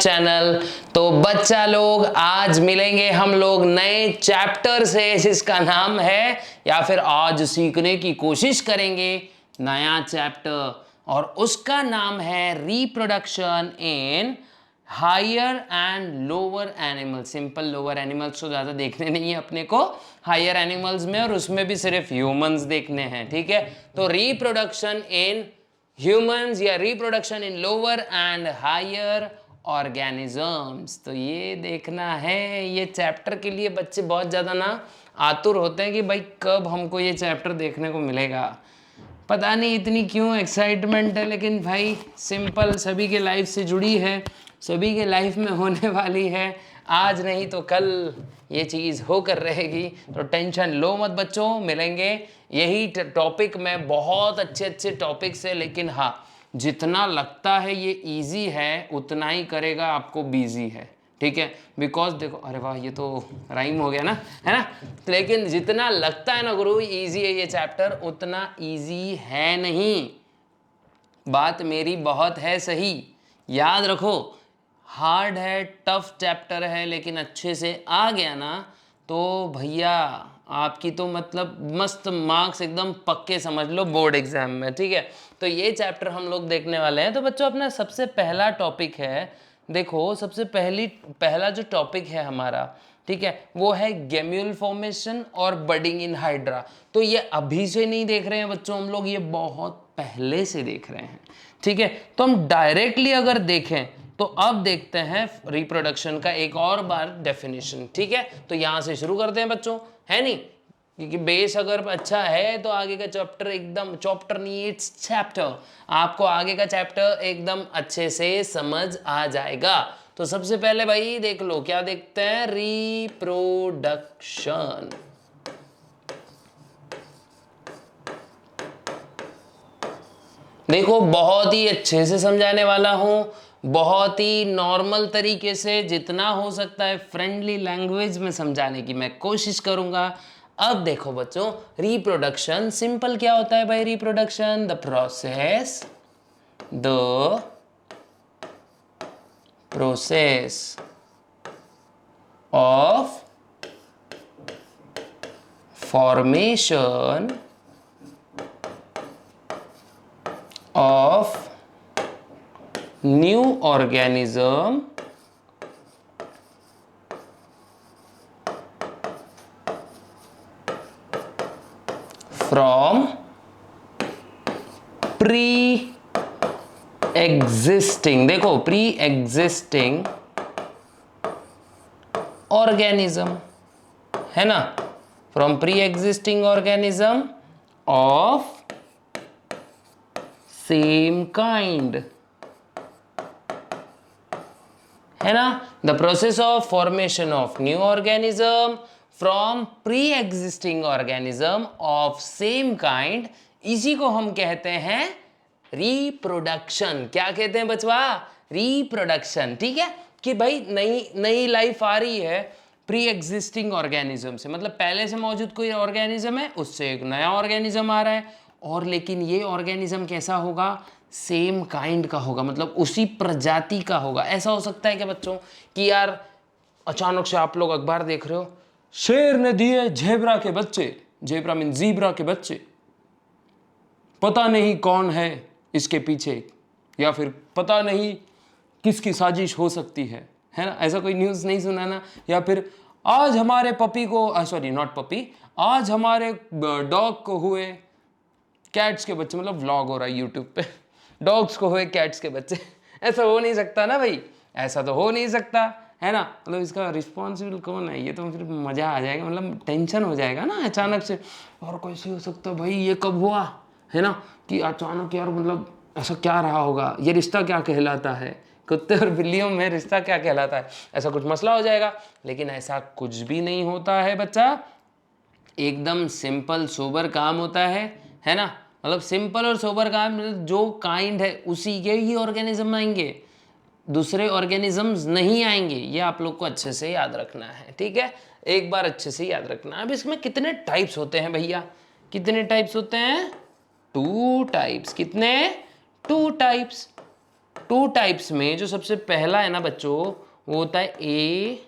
Channel. तो बच्चा लोग, आज मिलेंगे हम लोग नए चैप्टर से जिसका नाम है, या फिर आज सीखने की कोशिश करेंगे नया चैप्टर, और उसका नाम है reproduction in higher and lower animal. Simple lower animals तो ज़्यादा देखने नहीं है अपने को, हायर एनिमल्स में, और उसमें भी सिर्फ ह्यूमंस देखने हैं। ठीक है, तो रिप्रोडक्शन इन ह्यूमंस या reproduction in lower and higher organisms, तो ये देखना है। ये चैप्टर के लिए बच्चे बहुत ज़्यादा ना आतुर होते हैं कि भाई कब हमको ये चैप्टर देखने को मिलेगा। पता नहीं इतनी क्यों एक्साइटमेंट है, लेकिन भाई सिंपल सभी के लाइफ से जुड़ी है, सभी के लाइफ में होने वाली है, आज नहीं तो कल ये चीज़ होकर रहेगी। तो टेंशन लो मत बच्चों, मिलेंगे यही टॉपिक में बहुत अच्छे अच्छे टॉपिक से, लेकिन हाँ जितना लगता है ये इजी है उतना ही करेगा आपको बिजी है। ठीक है, बिकॉज देखो, अरे वाह ये तो राइम हो गया ना, है ना। लेकिन जितना लगता है ना गुरु इजी है ये चैप्टर, उतना इजी है नहीं। बात मेरी बहुत है सही, याद रखो। हार्ड है, टफ चैप्टर है, लेकिन अच्छे से आ गया ना तो भैया आपकी तो मतलब मस्त मार्क्स एकदम पक्के समझ लो बोर्ड एग्जाम में। ठीक है, तो ये चैप्टर हम लोग देखने वाले हैं। तो बच्चों अपना सबसे पहला टॉपिक है, देखो सबसे पहला जो टॉपिक है हमारा, ठीक है, वो है गेम्यूल फॉर्मेशन और बडिंग इन हाइड्रा। तो ये अभी से नहीं देख रहे हैं बच्चों हम लोग, ये बहुत पहले से देख रहे हैं। ठीक है, तो हम डायरेक्टली अगर देखें तो अब देखते हैं रिप्रोडक्शन का एक और बार डेफिनेशन। ठीक है, तो यहां से शुरू करते हैं बच्चों, है नहीं, क्योंकि बेस अगर अच्छा है तो आगे का चैप्टर एकदम, चैप्टर नहीं इट्स चैप्टर, आपको आगे का चैप्टर एकदम अच्छे से समझ आ जाएगा। तो सबसे पहले भाई देख लो, क्या देखते हैं, रिप्रोडक्शन। देखो बहुत ही अच्छे से समझाने वाला हूं, बहुत ही नॉर्मल तरीके से, जितना हो सकता है फ्रेंडली लैंग्वेज में समझाने की मैं कोशिश करूंगा। अब देखो बच्चों, रिप्रोडक्शन सिंपल क्या होता है भाई, reproduction the process of formation of new organism from pre-existing, देखो pre-existing organism है ना, from pre-existing organism of same kind, है ना। The process of formation of new organism from pre existing organism of same kind, इसी को हम कहते हैं रिप्रोडक्शन। क्या कहते हैं बचवा, रिप्रोडक्शन। ठीक है, कि भाई नई लाइफ आ रही है प्री एग्जिस्टिंग ऑर्गेनिज्म से, मतलब पहले से मौजूद कोई ऑर्गेनिज्म है उससे एक नया ऑर्गेनिज्म आ रहा है, और लेकिन ये ऑर्गेनिज्म कैसा होगा, सेम काइंड का होगा, मतलब उसी प्रजाति का होगा। ऐसा हो सकता है क्या बच्चों कि यार अचानक से आप लोग अखबार देख रहे हो, शेर ने दिए जेब्रा के बच्चे, जेब्रा मीन जीब्रा के बच्चे, पता नहीं कौन है इसके पीछे, या फिर पता नहीं किसकी साजिश हो सकती है ना। ऐसा कोई न्यूज़ नहीं सुना ना। या फिर आज हमारे पपी को, सॉरी नॉट पपी, आज हमारे डॉग को हुए कैट्स के बच्चे, मतलब व्लॉग हो रहा है यूट्यूब पे, डॉग्स को हुए कैट्स के बच्चे। ऐसा हो नहीं सकता ना भाई, ऐसा तो हो नहीं सकता, है ना। मतलब इसका रिस्पॉन्सिबल कौन है, ये तो फिर मज़ा आ जाएगा, मतलब टेंशन हो जाएगा ना अचानक से। और कैसे हो सकता है भाई, ये कब हुआ, है ना, कि अचानक यार, मतलब ऐसा क्या रहा होगा, ये रिश्ता क्या कहलाता है, कुत्ते और बिल्लियों में रिश्ता क्या कहलाता है, ऐसा कुछ मसला हो जाएगा। लेकिन ऐसा कुछ भी नहीं होता है बच्चा, एकदम सिंपल सोबर काम होता है ना। मतलब सिंपल और सोबर काम, मतलब जो काइंड है उसी के ही ऑर्गेनिज्म आएंगे, दूसरे ऑर्गेनिजम्स नहीं आएंगे। ये आप लोग को अच्छे से याद रखना है। ठीक है, एक बार अच्छे से याद रखना। अब इसमें कितने टाइप्स होते हैं भैया, कितने टाइप्स होते हैं, 2 टाइप्स। कितने, 2 टाइप्स। टू टाइप्स में जो सबसे पहला है ना बच्चों, वो होता है ए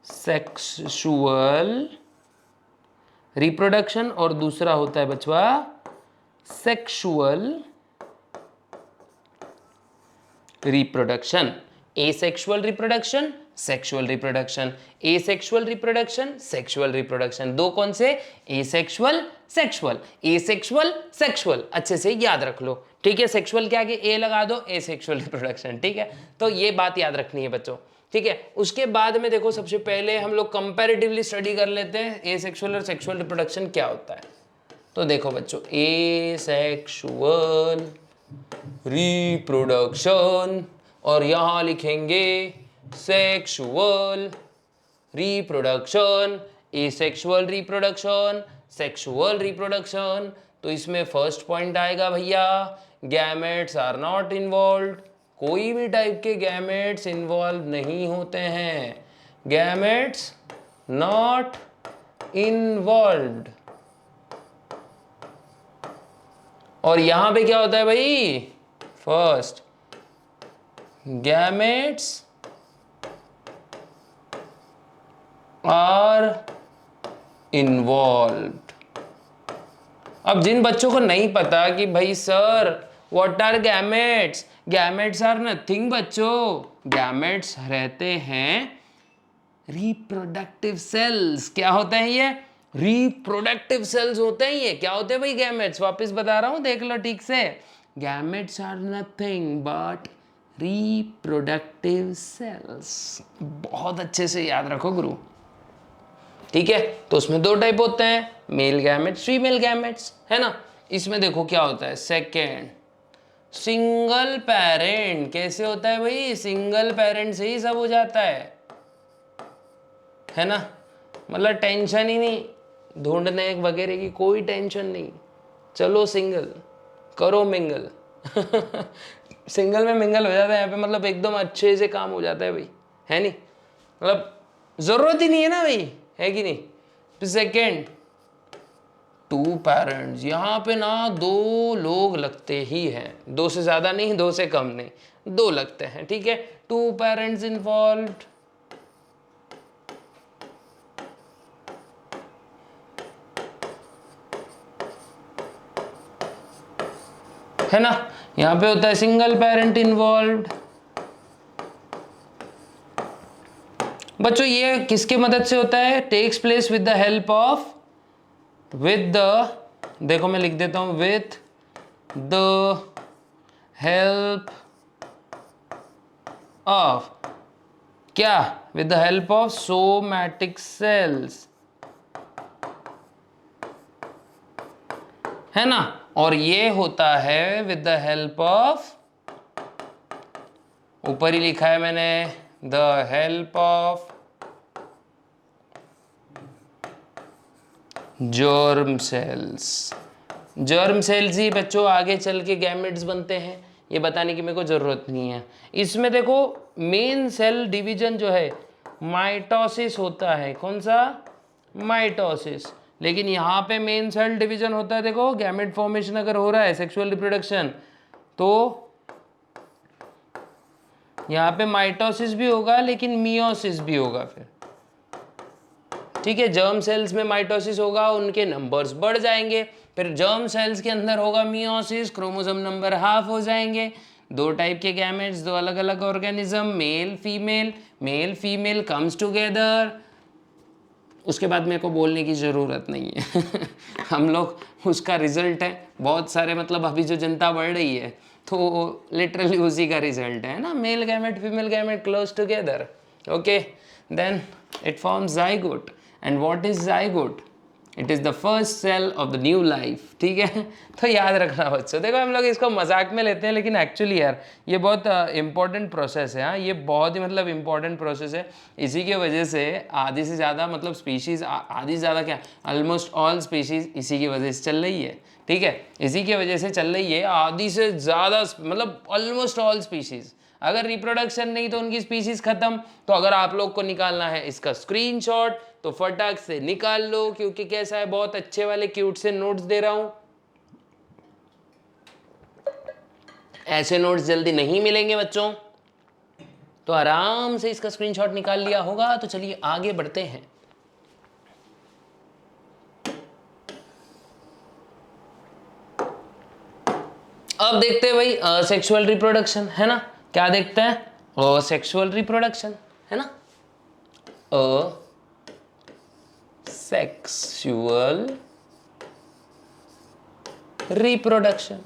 सेक्सुअल रिप्रोडक्शन और दूसरा होता है बचवा sexual reproduction. Asexual reproduction, sexual reproduction, asexual reproduction, sexual reproduction. दो कौन से? Asexual, sexual, asexual, sexual. अच्छे से याद रख लो, ठीक है। सेक्सुअल के आगे ए लगा दो, एसेक्सुअल रिप्रोडक्शन, ठीक है। तो ये बात याद रखनी है बच्चों, ठीक है। उसके बाद में देखो, सबसे पहले हम लोग कंपैरेटिवली स्टडी कर लेते हैं एसेक्सुअल और सेक्सुअल रिप्रोडक्शन क्या होता है। तो देखो बच्चों, एसेक्सुअल रिप्रोडक्शन और यहां लिखेंगे sexual reproduction, asexual reproduction, sexual reproduction. तो इसमें फर्स्ट पॉइंट आएगा भैया, गैमेट्स आर नॉट इन्वॉल्व्ड। कोई भी टाइप के गैमेट्स इन्वॉल्व नहीं होते हैं, गैमेट्स नॉट इन्वॉल्व्ड। और यहां पे क्या होता है भाई? First, gametes are involved. अब जिन बच्चों को नहीं पता कि भाई sir what are gametes, gametes are nothing बच्चों, गैमेट्स रहते हैं रिप्रोडक्टिव सेल्स। क्या होते हैं ये? रिप्रोडक्टिव सेल्स होते हैं ये। क्या होते हैं भाई गैमेट्स? वापस बता रहा हूं, देख लो ठीक से। Gametes are nothing but reproductive cells. बहुत अच्छे से याद रखो गुरु, ठीक है। तो उसमें दो टाइप होते हैं, मेल गैमेट्स, फीमेल गैमेट्स, है ना। इसमें देखो क्या होता है, सेकेंड सिंगल पेरेंट। कैसे होता है भाई? सिंगल पेरेंट से ही सब हो जाता है ना। मतलब टेंशन ही नहीं, ढूंढने वगैरह की कोई टेंशन नहीं, चलो सिंगल करो मिंगल। सिंगल में मिंगल हो जाता है यहाँ पे, मतलब एकदम अच्छे से काम हो जाता है भाई, है नहीं। मतलब जरूरत ही नहीं है ना भाई, है कि नहीं। तो सेकेंड, टू पेरेंट्स, यहाँ पे ना दो लोग लगते ही हैं, दो से ज्यादा नहीं, दो से कम नहीं, दो लगते हैं, ठीक है। टू पेरेंट्स इन्वॉल्व्ड, है ना। यहां पे होता है सिंगल पेरेंट इन्वॉल्व्ड। बच्चों ये किसके मदद से होता है? Takes place with the help of, with the, देखो मैं लिख देता हूं, विथ द हेल्प ऑफ, क्या? With the help of somatic cells, है ना। और ये होता है विद द हेल्प ऑफ, ऊपर ही लिखा है मैंने, the help of germ cells. Germ cells ही बच्चों आगे चल के गैमेट्स बनते हैं, ये बताने की मेरे को जरूरत नहीं है। इसमें देखो मेन सेल डिवीजन जो है माइटोसिस होता है, कौन सा? माइटोसिस। लेकिन यहाँ पे मेन सेल डिवीजन होता है, देखो गैमेट फॉर्मेशन अगर हो रहा है, सेक्सुअल रिप्रोडक्शन, तो यहाँ पे माइटोसिस भी होगा लेकिन मियोसिस भी होगा फिर, ठीक है। जर्म सेल्स में माइटोसिस होगा, उनके नंबर्स बढ़ जाएंगे, फिर जर्म सेल्स के अंदर होगा मियोसिस, क्रोमोसोम नंबर हाफ हो जाएंगे। दो टाइप के गैमेट्स, दो अलग अलग organism, male female comes together. उसके बाद मेरे को बोलने की ज़रूरत नहीं है। हम लोग उसका रिजल्ट है, बहुत सारे, मतलब अभी जो जनता बढ़ रही है तो लिटरली उसी का रिजल्ट है ना, male gamete female gamete close together, okay. Then it forms zygote. And what is zygote? It is the first cell of the new life, ठीक है। तो याद रखना बच्चों, देखो हम लोग इसको मजाक में लेते हैं, लेकिन एक्चुअली यार ये बहुत इंपॉर्टेंट प्रोसेस है। हाँ, ये बहुत ही मतलब इंपॉर्टेंट प्रोसेस है। इसी की वजह से आधी से ज़्यादा, मतलब स्पीशीज़, आधी से ज़्यादा क्या, ऑलमोस्ट ऑल स्पीशीज़ इसी की वजह से चल रही है, ठीक है। इसी की वजह से चल रही है, आधी से ज़्यादा, मतलब ऑलमोस्ट ऑल स्पीशीज़। अगर रिप्रोडक्शन नहीं तो उनकी स्पीशीज खत्म। तो अगर आप लोग को निकालना है इसका स्क्रीनशॉट तो फटाक से निकाल लो, क्योंकि कैसा है, बहुत अच्छे वाले क्यूट से नोट्स दे रहा हूं। ऐसे नोट्स जल्दी नहीं मिलेंगे बच्चों, तो आराम से इसका स्क्रीनशॉट निकाल लिया होगा। तो चलिए आगे बढ़ते हैं। अब देखते हैं भाई सेक्सुअल रिप्रोडक्शन, है ना। क्या देखते हैं? सेक्सुअल रिप्रोडक्शन, है ना। Sexual reproduction.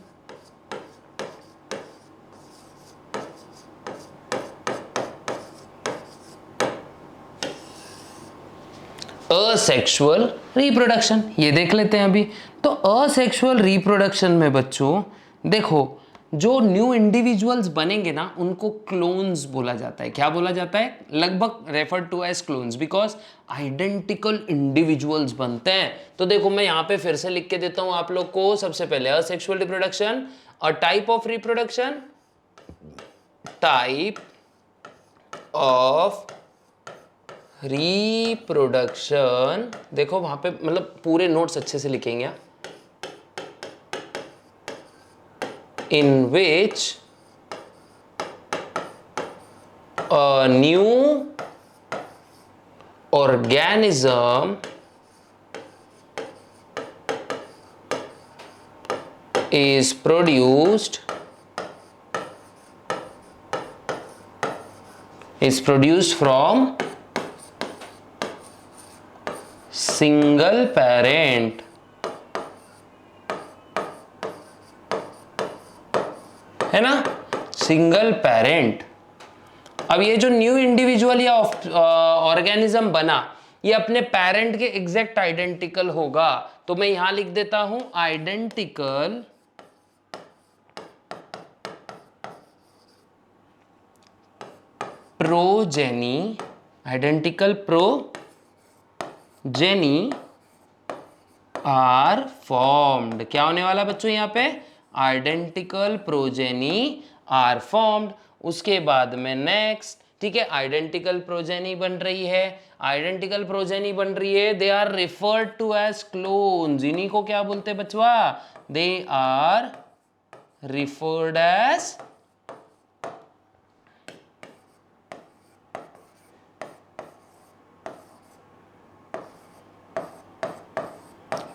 असेक्सुअल रिप्रोडक्शन ये देख लेते हैं अभी। तो असेक्सुअल रिप्रोडक्शन में बच्चों देखो, जो न्यू इंडिविजुअल्स बनेंगे ना उनको क्लोन्स बोला जाता है। क्या बोला जाता है? लगभग refer to as clones, because identical individuals बनते हैं। तो देखो मैं यहाँ पे फिर से लिख के देता हूं आप लोग को। सबसे पहले asexual reproduction, a type of reproduction, type of reproduction. देखो वहां पे मतलब पूरे नोट्स अच्छे से लिखेंगे आप। In which a new organism is produced from single parent, है ना, सिंगल पेरेंट। अब ये जो न्यू इंडिविजुअल या ऑर्गेनिज्म बना, ये अपने पेरेंट के एग्जैक्ट आइडेंटिकल होगा। तो मैं यहां लिख देता हूं identical progeny, identical progeny are formed. क्या होने वाला बच्चों यहां पे? Identical progeny are formed. उसके बाद में नेक्स्ट, ठीक है, आइडेंटिकल प्रोजेनी बन रही है, आइडेंटिकल प्रोजेनी बन रही है, they are referred to as clones. इन्हीं को क्या बोलते हैं बच्चवा? दे आर रिफर्ड एज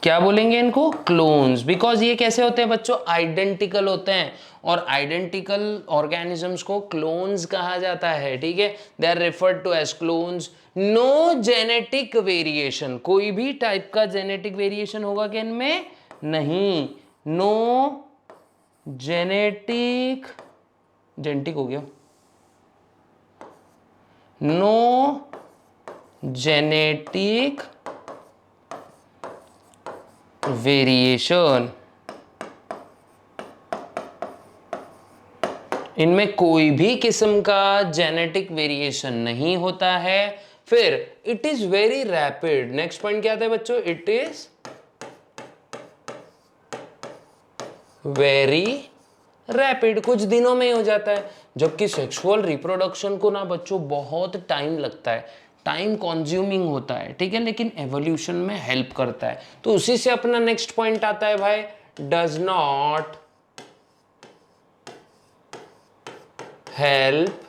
क्या बोलेंगे इनको? क्लोन्स। बिकॉज ये कैसे होते हैं बच्चों? आइडेंटिकल होते हैं, और आइडेंटिकल ऑर्गेनिजम्स को क्लोन्स कहा जाता है, ठीक है। They are referred to as clones. No genetic variation, कोई भी टाइप का जेनेटिक वेरिएशन होगा क्या इनमें? नहीं। नो जेनेटिक, जेनेटिक हो गया, नो जेनेटिक वेरिएशन, इनमें कोई भी किस्म का जेनेटिक वेरिएशन नहीं होता है। फिर it is very rapid. Next point क्या आता है बच्चों? इट इज वेरी रैपिड, कुछ दिनों में ही हो जाता है। जबकि सेक्सुअल रिप्रोडक्शन को ना बच्चों बहुत टाइम लगता है, टाइम कंज्यूमिंग होता है, ठीक है, लेकिन एवोल्यूशन में हेल्प करता है। तो उसी से अपना नेक्स्ट पॉइंट आता है भाई, does not help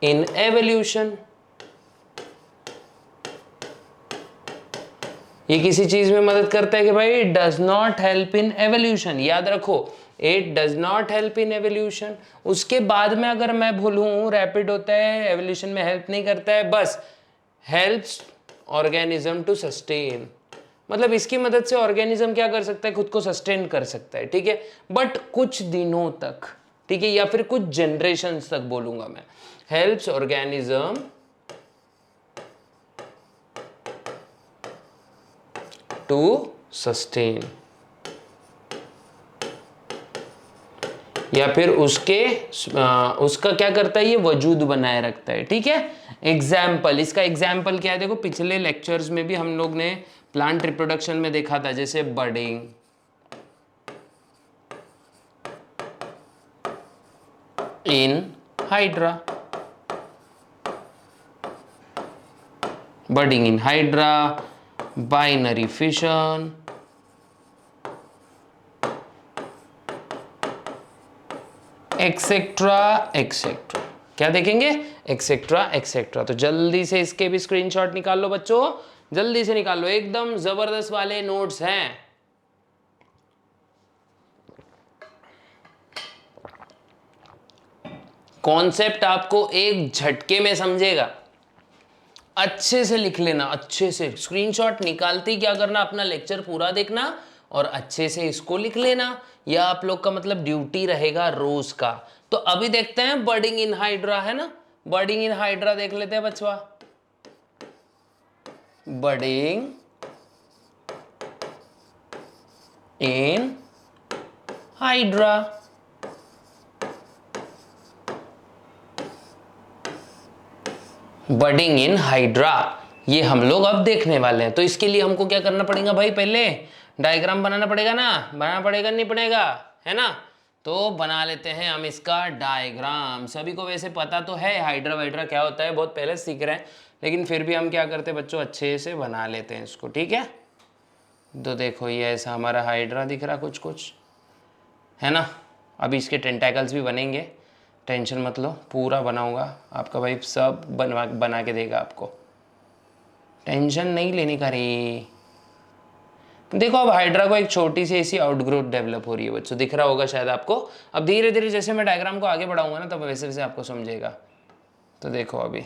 in evolution. ये किसी चीज में मदद करता है कि भाई it does not help in evolution. याद रखो, it does not help in evolution. उसके बाद में अगर मैं बोलूं रैपिड होता है, एवोल्यूशन में हेल्प नहीं करता है, बस हेल्प्स ऑर्गेनिज्म टू सस्टेन। मतलब इसकी मदद से ऑर्गेनिज्म क्या कर सकता है? खुद को सस्टेन कर सकता है, ठीक है, बट कुछ दिनों तक, ठीक है, या फिर कुछ जनरेशंस तक बोलूंगा मैं। हेल्प्स ऑर्गेनिज्म टू सस्टेन, या फिर उसका क्या करता है? ये वजूद बनाए रखता है, ठीक है। एग्जाम्पल, इसका एग्जाम्पल क्या है? देखो पिछले लेक्चर्स में भी हम लोग ने प्लांट रिप्रोडक्शन में देखा था, जैसे budding, in hydra, budding in hydra, binary fission, etcetera etcetera, क्या देखेंगे? Etcetera etcetera. तो जल्दी से इसके भी स्क्रीनशॉट निकाल लो बच्चों, जल्दी से निकाल लो, एकदम जबरदस्त वाले नोट्स हैं। कॉन्सेप्ट आपको एक झटके में समझेगा, अच्छे से लिख लेना, अच्छे से स्क्रीनशॉट निकालते ही क्या करना, अपना लेक्चर पूरा देखना और अच्छे से इसको लिख लेना। यह आप लोग का मतलब ड्यूटी रहेगा रोज का। तो अभी देखते हैं बर्डिंग इन हाइड्रा, है ना, बर्डिंग इन हाइड्रा देख लेते हैं बच्चों। बर्डिंग इन हाइड्रा, बर्डिंग इन हाइड्रा, ये हम लोग अब देखने वाले हैं। तो इसके लिए हमको क्या करना पड़ेगा भाई, पहले डायग्राम बनाना पड़ेगा ना, बनाना पड़ेगा नहीं पड़ेगा, है ना। तो बना लेते हैं हम इसका डायग्राम। सभी को वैसे पता तो है हाइड्रा वाइड्रा क्या होता है, बहुत पहले सीख रहे हैं, लेकिन फिर भी हम क्या करते हैं बच्चों, अच्छे से बना लेते हैं इसको, ठीक है। तो देखो ये ऐसा हमारा हाइड्रा दिख रहा कुछ कुछ, है ना। अभी इसके टेंटैकल्स भी बनेंगे, टेंशन मत लो, पूरा बनाऊंगा आपका भाई, सब बना के देगा आपको, टेंशन नहीं लेनी का रे। देखो अब हाइड्रा को एक छोटी सी ऐसी आउटग्रोथ डेवलप हो रही है बच्चों, दिख रहा होगा शायद आपको। अब धीरे धीरे जैसे मैं डायग्राम को आगे बढ़ाऊंगा ना, तब वैसे वैसे आपको समझेगा। तो देखो अभी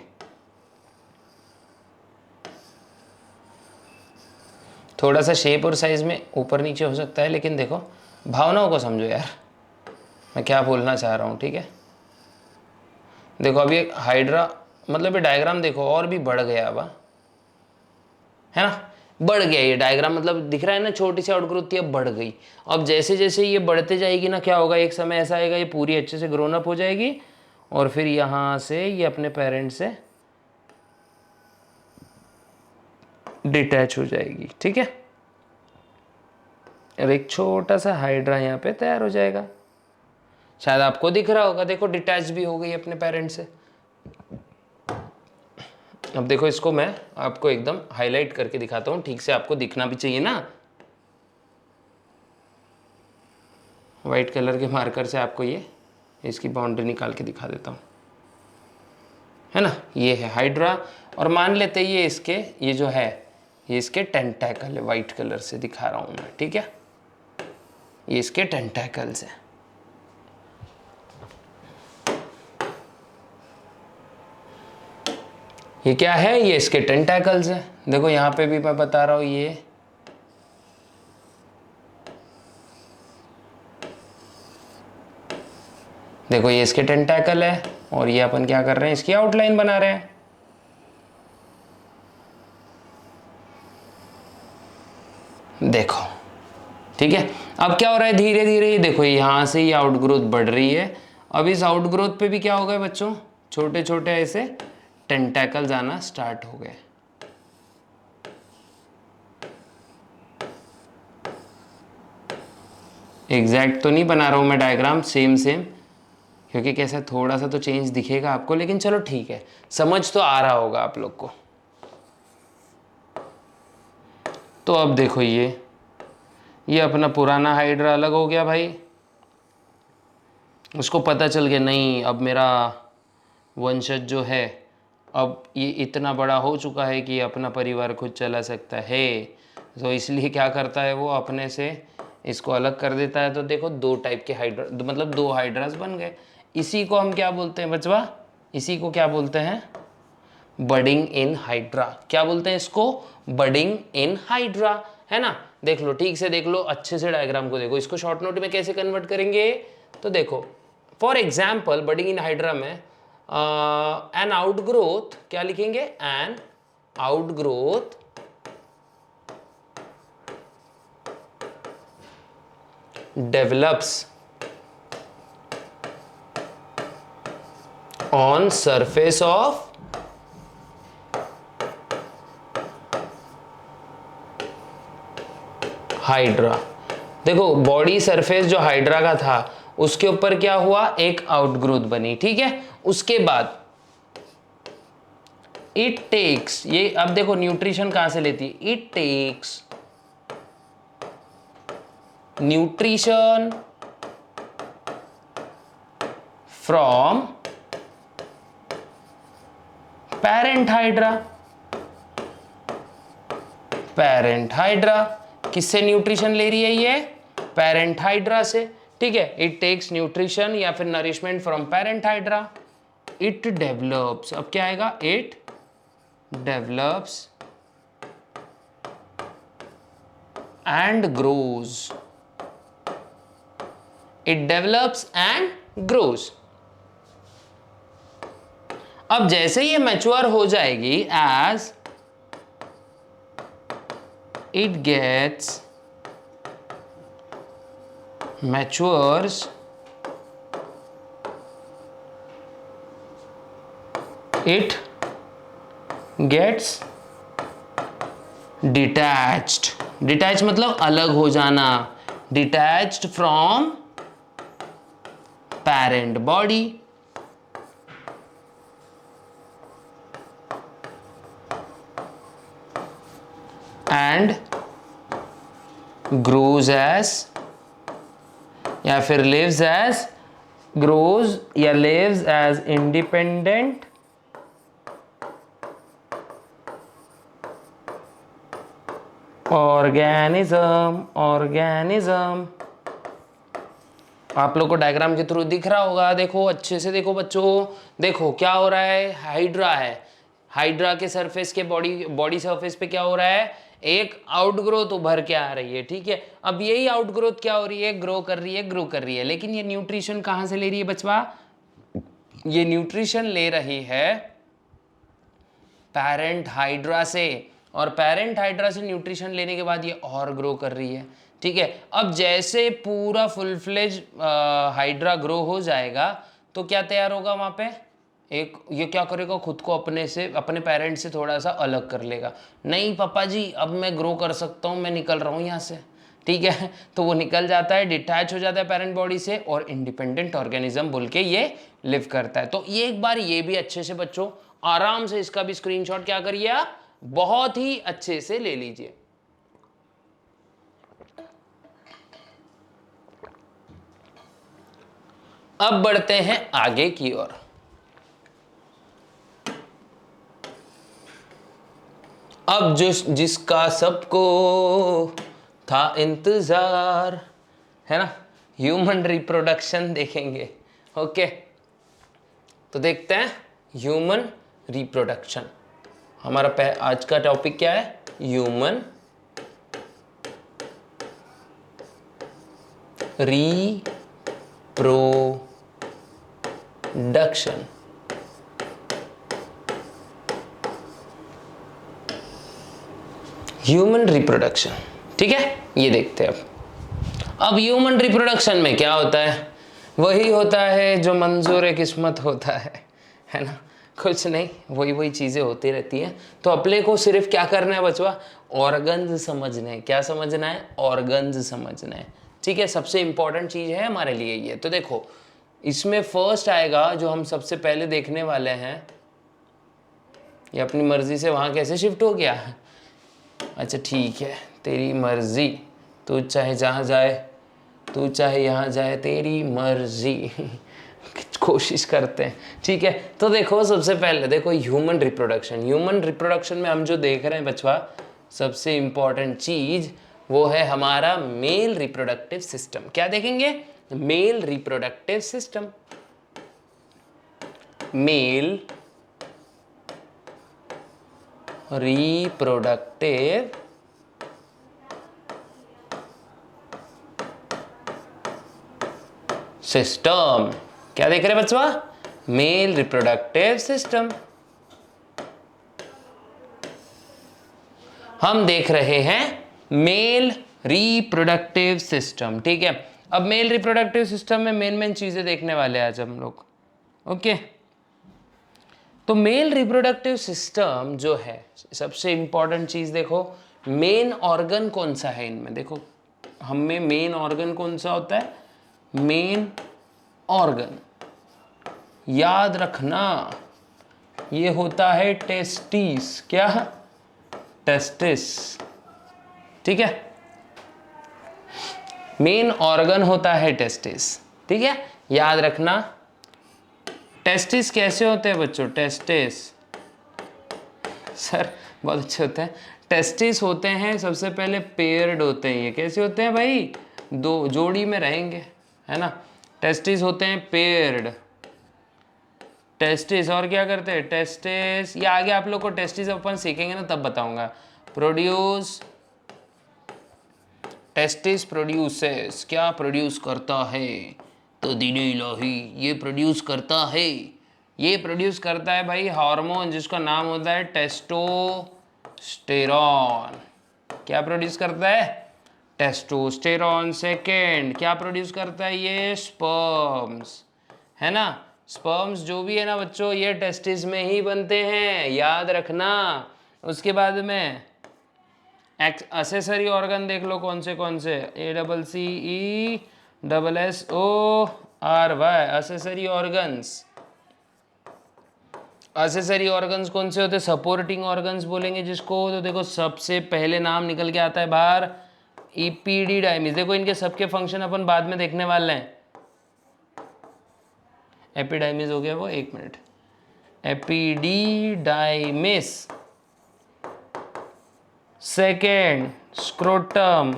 थोड़ा सा शेप और साइज में ऊपर नीचे हो सकता है, लेकिन देखो भावनाओं को समझो यार, मैं क्या बोलना चाह रहा हूँ, ठीक है। देखो अभी हाइड्रा मतलब ये डायग्राम देखो और भी बढ़ गया अब, है ना, बढ़ गया ये डायग्राम, मतलब दिख रहा है ना, छोटी सी आउटग्रोथ थी अब बढ़ गई। अब जैसे जैसे ये बढ़ते जाएगी ना, क्या होगा, एक समय ऐसा आएगा ये पूरी अच्छे से ग्रोन अप हो जाएगी और फिर यहाँ से ये अपने पेरेंट्स से डिटैच हो जाएगी, ठीक है। अब एक छोटा सा हाइड्रा यहाँ पे तैयार हो जाएगा, शायद आपको दिख रहा होगा, देखो डिटैच भी हो गई अपने पेरेंट्स से। अब देखो इसको मैं आपको एकदम हाईलाइट करके दिखाता हूँ, ठीक से आपको दिखना भी चाहिए ना, वाइट कलर के मार्कर से आपको ये इसकी बाउंड्री निकाल के दिखा देता हूँ, है ना। ये है हाइड्रा, और मान लेते ये इसके, ये जो है ये इसके टेंटैकल है, वाइट कलर से दिखा रहा हूँ मैं, ठीक है, ये इसके टेंटैकल्स हैं। ये क्या है, ये इसके टेंटैकल्स हैं। देखो यहाँ पे भी मैं बता रहा हूँ, ये देखो ये इसके टेंटैकल है, और ये अपन क्या कर रहे हैं, इसकी आउटलाइन बना रहे हैं। देखो ठीक है, अब क्या हो रहा है, धीरे धीरे ये देखो यहाँ से ये आउटग्रोथ बढ़ रही है। अब इस आउटग्रोथ पे भी क्या हो गया बच्चों, छोटे छोटे ऐसे टेंटैकल्स आना स्टार्ट हो गए। एग्जैक्ट तो नहीं बना रहा हूँ मैं डायग्राम, सेम सेम, क्योंकि कैसा थोड़ा सा तो चेंज दिखेगा आपको, लेकिन चलो ठीक है, समझ तो आ रहा होगा आप लोग को। तो अब देखो ये अपना पुराना हाइड्रा अलग हो गया भाई, उसको पता चल गया नहीं अब मेरा वंशज जो है अब ये इतना बड़ा हो चुका है कि अपना परिवार खुद चला सकता है। तो इसलिए क्या करता है वो, अपने से इसको अलग कर देता है। तो देखो दो टाइप के हाइड्रा, मतलब दो हाइड्रास बन गए। इसी को हम क्या बोलते हैं बचवा, इसी को क्या बोलते हैं, बडिंग इन हाइड्रा। क्या बोलते हैं इसको, बडिंग इन हाइड्रा, है ना। देख लो ठीक से, देख लो अच्छे से डायग्राम को देखो, इसको शॉर्ट नोट में कैसे कन्वर्ट करेंगे। तो देखो for example budding in hydra में एन आउटग्रोथ, क्या लिखेंगे, an outgrowth develops on surface of hydra. देखो बॉडी सरफेस जो हाइड्रा का था उसके ऊपर क्या हुआ, एक आउटग्रोथ बनी, ठीक है। उसके बाद इट टेक्स, ये अब देखो न्यूट्रिशन कहां से लेती है, it takes nutrition from parent hydra. Parent hydra किससे न्यूट्रिशन ले रही है ये? पेरेंट हाइड्रा से। ठीक है, इट टेक्स न्यूट्रिशन या फिर nourishment from parent hydra. It develops, अब क्या आएगा? It develops and grows. It develops and grows. अब जैसे ये मैच्योर हो जाएगी, as it gets matures, it gets detached. Detach मतलब अलग हो जाना। Detached from parent body. And grows as, या फिर लिव्स एज, ग्रोज या लिव्स एज इंडिपेंडेंट ऑर्गेनिज्म। आप लोग को डायग्राम के थ्रू दिख रहा होगा, देखो अच्छे से देखो बच्चों। देखो क्या हो रहा है, हाइड्रा है। हाइड्रा के सरफेस के बॉडी सरफेस पे क्या हो रहा है? एक आउटग्रोथ उभर के आ रही है। ठीक है, अब यही आउटग्रोथ क्या हो रही है? ग्रो कर रही है। लेकिन ये न्यूट्रिशन कहां से ले रही है बचवा? ये न्यूट्रिशन ले रही है पेरेंट हाइड्रा से, और पेरेंट हाइड्रा से न्यूट्रिशन लेने के बाद ये और ग्रो कर रही है। ठीक है, अब जैसे पूरा फुल फ्लेज हाइड्रा ग्रो हो जाएगा तो क्या तैयार होगा वहां पे? एक ये क्या करेगा? खुद को अपने पेरेंट्स से थोड़ा सा अलग कर लेगा। नहीं पापा जी, अब मैं ग्रो कर सकता हूँ, मैं निकल रहा हूँ यहाँ से। ठीक है, तो वो निकल जाता है, डिटैच हो जाता है पेरेंट बॉडी से, और इंडिपेंडेंट ऑर्गेनिज्म बोल के ये लिव करता है। तो ये एक बार ये भी अच्छे से बच्चों आराम से इसका भी स्क्रीनशॉट क्या करिए आप, बहुत ही अच्छे से ले लीजिए। अब बढ़ते हैं आगे की ओर। अब जिसका सबको था इंतजार, है ना, ह्यूमन रिप्रोडक्शन देखेंगे। ओके, तो देखते हैं ह्यूमन रिप्रोडक्शन। हमारा आज का टॉपिक क्या है? Human reproduction. ह्यूमन रिप्रोडक्शन, ठीक है, ये देखते हैं अब ह्यूमन रिप्रोडक्शन में क्या होता है? वही होता है जो मंजूर किस्मत होता है ना, कुछ नहीं, वही चीज़ें होती रहती हैं। तो अपने को सिर्फ क्या करना है बचवा? ऑर्गन्स समझना है। क्या समझना है? ऑर्गन्स समझना है। ठीक है, सबसे इंपॉर्टेंट चीज़ है हमारे लिए ये। तो देखो इसमें फर्स्ट आएगा जो हम सबसे पहले देखने वाले हैं, ये अपनी मर्जी से वहाँ कैसे शिफ्ट हो गया? अच्छा ठीक है, तेरी मर्जी, तू चाहे जहाँ जाए, तू चाहे यहाँ जाए, तेरी मर्जी। कोशिश करते हैं। ठीक है, तो देखो सबसे पहले देखो ह्यूमन रिप्रोडक्शन। ह्यूमन रिप्रोडक्शन में हम जो देख रहे हैं बचवा, सबसे इंपॉर्टेंट चीज वो है हमारा मेल रिप्रोडक्टिव सिस्टम। क्या देखेंगे? Male reproductive system. Male reproductive system. क्या देख रहे हैं बच्चों? Male reproductive system. हम देख रहे हैं मेल रिप्रोडक्टिव सिस्टम। ठीक है, अब मेल रिप्रोडक्टिव सिस्टम में मेन चीजें देखने वाले हैं आज हम लोग। ओके, तो मेल रिप्रोडक्टिव सिस्टम जो है, सबसे इंपॉर्टेंट चीज देखो, मेन ऑर्गन कौन सा है इनमें? देखो हम में मेन ऑर्गन कौन सा होता है? मेन ऑर्गन याद रखना ये होता है टेस्टिस। क्या? टेस्टिस। ठीक है, मेन ऑर्गन होता है टेस्टिस। ठीक है, याद रखना टेस्टिस कैसे होते हैं बच्चों? टेस्टिस सर बहुत अच्छे होते हैं। टेस्टिस होते हैं सबसे पहले पेयर्ड होते हैं। ये कैसे होते हैं भाई? दो जोड़ी में रहेंगे, है ना। टेस्टिस होते हैं पेयर्ड। टेस्टिस और क्या करते हैं? टेस्टिस, ये आगे आप लोग को टेस्टिस अपन सीखेंगे ना तब बताऊंगा। प्रोड्यूस, टेस्टिस प्रोड्यूसेस, क्या प्रोड्यूस करता है? तो दीने इलाही ये प्रोड्यूस करता है, ये प्रोड्यूस करता है भाई हार्मोन जिसका नाम होता है टेस्टोस्टेरॉन। क्या प्रोड्यूस करता है? टेस्टोस्टेरॉन। सेकेंड क्या प्रोड्यूस करता है? ये स्पर्म्स, है ना। स्पर्म्स जो भी है ना बच्चों, ये टेस्टिस में ही बनते हैं, याद रखना। उसके बाद में एक्सेसरी ऑर्गन देख लो कौन से ACCESSORY accessory organs. Accessory organs कौन से होते हैं? सपोर्टिंग ऑर्गन्स बोलेंगे जिसको। तो देखो सबसे पहले नाम निकल के आता है बाहर इपीडीडाइमिस। देखो इनके सबके फंक्शन अपन बाद में देखने वाले हैं। एपिडाइमिस हो गया वो, एक minute. Epididymis. Second scrotum,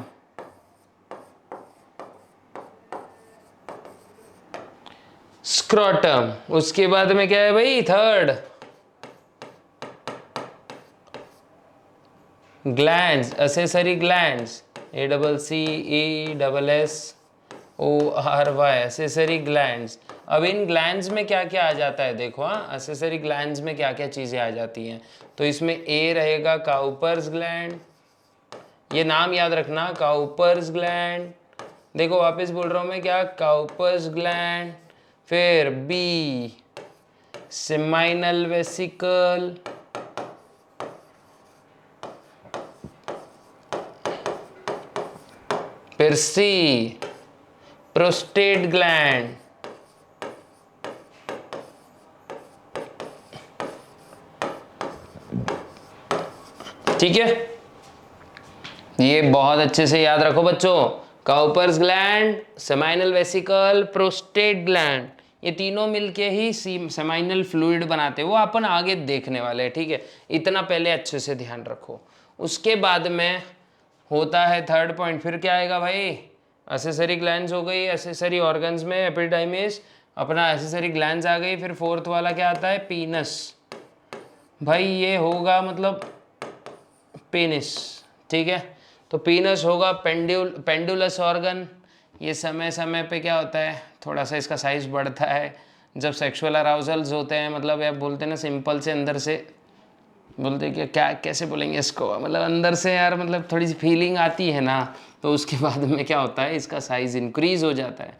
scrotum. उसके बाद में क्या है भाई? Third glands, accessory glands. ACCESSORY accessory glands. अब इन ग्लैंड्स में क्या क्या आ जाता है देखो। हाँ, एक्सेसरी ग्लैंड्स में क्या क्या चीज़ें आ जाती हैं। तो इसमें ए रहेगा काउपर्स ग्लैंड, ये नाम याद रखना, काउपर्स ग्लैंड। देखो वापस बोल रहा हूँ मैं, क्या? Cowper's gland. फिर बी सेमाइनल वेसिकल, फिर सी प्रोस्टेट ग्लैंड, ठीक है। ये बहुत अच्छे से याद रखो बच्चों। Cowper's gland, seminal vesicle, prostate gland, ये तीनों मिलके ही सेमाइनल फ्लूइड बनाते हैं। वो अपन आगे देखने वाले हैं, ठीक है। इतना पहले अच्छे से ध्यान रखो। उसके बाद में होता है थर्ड पॉइंट। फिर क्या आएगा भाई? एक्सेसरी ग्लैंड्स हो गई, एक्सेसरी ऑर्गन्स में एपिडाइमिस, अपना एक्सेसरी ग्लैंड्स आ गई। फिर फोर्थ वाला क्या आता है? पीनस। भाई ये होगा मतलब पेनिस, ठीक है। तो पीनस होगा पेंडुलस ऑर्गन। ये समय समय पे क्या होता है, थोड़ा सा इसका साइज बढ़ता है जब सेक्सुअल अराउजल्स होते हैं। मतलब आप बोलते हैं ना सिंपल से, अंदर से बोलते कि क्या कैसे बोलेंगे इसको, मतलब अंदर से यार मतलब थोड़ी सी फीलिंग आती है ना, तो उसके बाद में क्या होता है, इसका साइज़ इंक्रीज़ हो जाता है।